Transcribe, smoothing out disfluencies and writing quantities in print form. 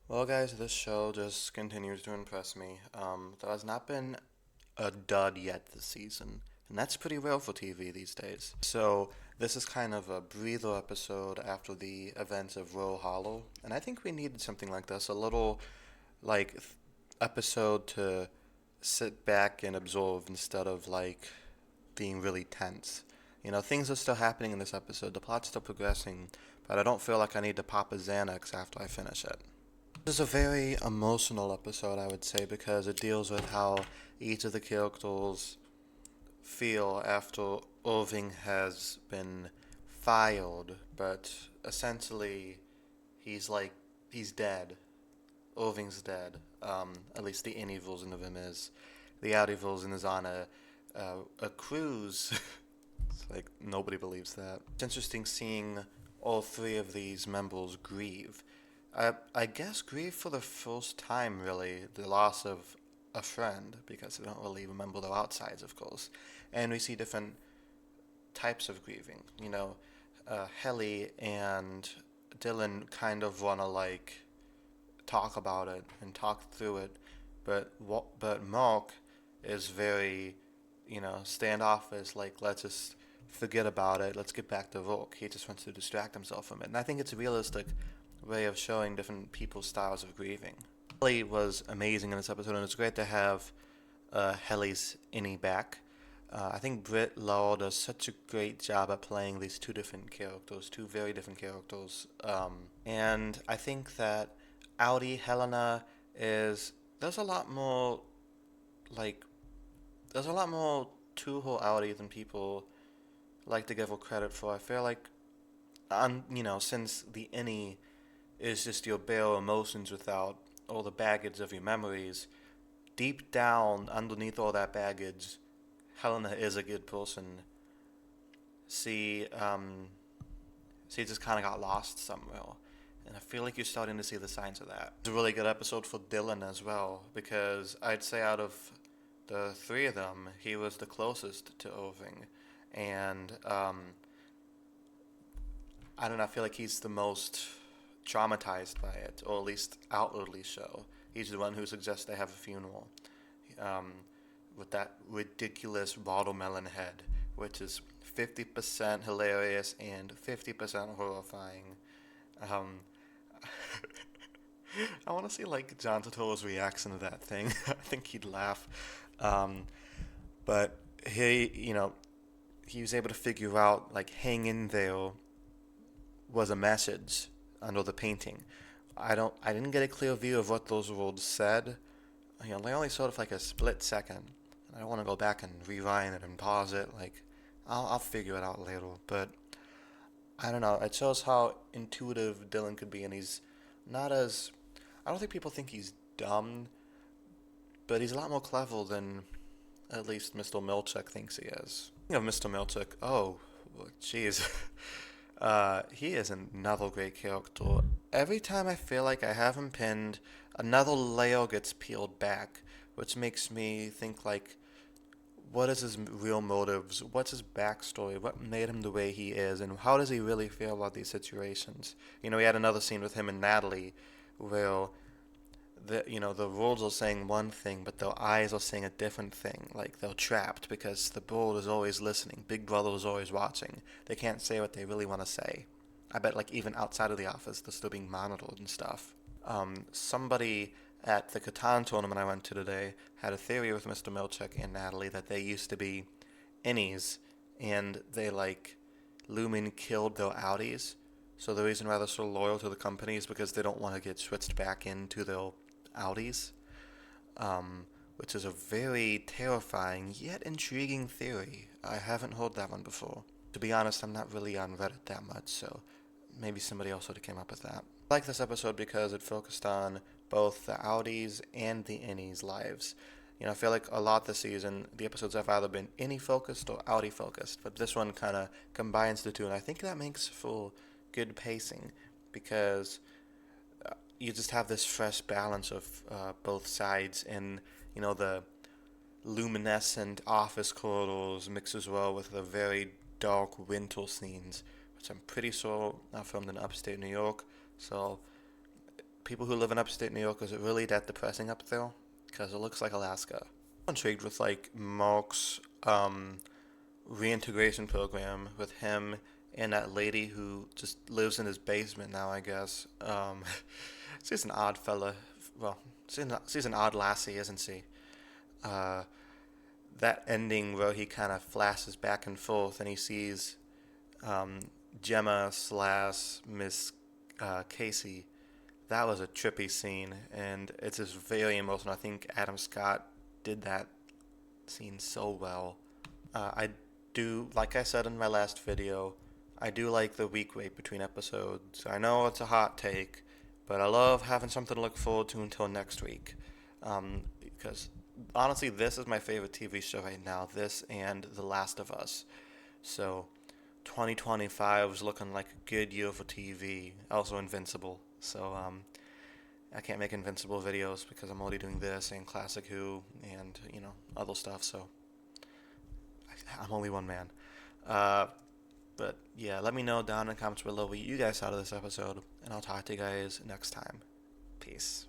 Well, guys, this show just continues to impress me. There has not been a dud yet this season, and that's pretty rare for TV these days. So, this is kind of a breather episode after the events of Row Hollow, and I think we needed something like this a little, like, episode to sit back and absorb instead of, like, being really tense. Things are still happening in this episode, the plot's still progressing, but I don't feel like I need to pop a Xanax after I finish it. This is a very emotional episode, I would say, because it deals with how each of the characters feel after Irving has been fired, but essentially he's he's dead. Irving's dead. At least the any version of him is. The outie version is on a cruise. It's like nobody believes that. It's interesting seeing all three of these members grieve. I guess grieve for the first time, really, the loss of a friend, because they don't really remember their outsides, of course. And we see different types of grieving. Helly and Dylan kind of want to, like, talk about it and talk through it, but Mark is very, standoffish. Like, let's just forget about it. Let's get back to work. He just wants to distract himself from it, and I think it's a realistic way of showing different people's styles of grieving. Helly was amazing in this episode, and it's great to have Helly's Innie back. I think Britt Law does such a great job at playing these two different characters, two very different characters. And I think that Audi Helena is there's a lot more like there's a lot more to her Audi than people like to give her credit for. I feel like since the Innie is just your bare emotions without all the baggage of your memories, deep down underneath all that baggage, Helena is a good person. She she just kind of got lost somewhere. And I feel like you're starting to see the signs of that. It's a really good episode for Dylan as well, because I'd say out of the three of them, he was the closest to Irving. And I don't know, I feel like he's the most traumatized by it, or at least outwardly so. He's the one who suggests they have a funeral. Um, with that ridiculous watermelon head, which is 50% hilarious and 50% horrifying. Um, I want to see like John Turturro's reaction to that thing. I think he'd laugh. Um, but he was able to figure out like hang in there was a message under the painting. I didn't get a clear view of what those words said. They only sort of like a split second. I don't want to go back and rewind it and pause it. Like, I'll figure it out later. But I don't know. It shows how intuitive Dylan could be, and he's not as. I don't think people think he's dumb, but he's a lot more clever than at least Mr. Milchek thinks he is. Speaking of Mr. Milchek, oh, jeez. He is another great character. Every time I feel like I have him pinned, another layer gets peeled back, which makes me think like, what is his real motives? What's his backstory? What made him the way he is? And how does he really feel about these situations? We had another scene with him and Natalie where the words are saying one thing, but their eyes are saying a different thing. Like they're trapped because the world is always listening. Big Brother is always watching. They can't say what they really want to say. I bet like even outside of the office, they're still being monitored and stuff. Somebody at the Catan tournament I went to today had a theory with Mr. Milchek and Natalie that they used to be innies, and they like Lumen killed their outies. So the reason why they're so loyal to the company is because they don't want to get switched back into their outies, which is a very terrifying yet intriguing theory. I haven't heard that one before. To be honest, I'm not really on Reddit that much, so maybe somebody else would have came up with that. I like this episode because it focused on both the outies and the innies' lives. I feel like a lot this season, the episodes have either been innie focused or outie focused, but this one kind of combines the two, and I think that makes for good pacing because you just have this fresh balance of both sides, and the luminescent office corridors mix as well with the very dark winter scenes, which I'm pretty sure are filmed in upstate New York. So people who live in upstate New York, is it really that depressing up there? Because it looks like Alaska. I'm intrigued with like Mark's reintegration program with him and that lady who just lives in his basement now, I guess. She's an odd fella. Well, she's an odd lassie, isn't she? Uh, that ending where he kind of flashes back and forth and he sees um, Gemma slash Miss Casey. That was a trippy scene, and it's just very emotional. I think Adam Scott did that scene so well. I do, like I said in my last video, I do like the week wait between episodes. I know it's a hot take, but I love having something to look forward to until next week. Because honestly, this is my favorite TV show right now. This and The Last of Us. So 2025 is looking like a good year for TV. Also Invincible. So I can't make Invincible videos because I'm already doing this and Classic Who and other stuff. So I'm only one man. Uh, but yeah, let me know down in the comments below what you guys thought of this episode, and I'll talk to you guys next time. Peace.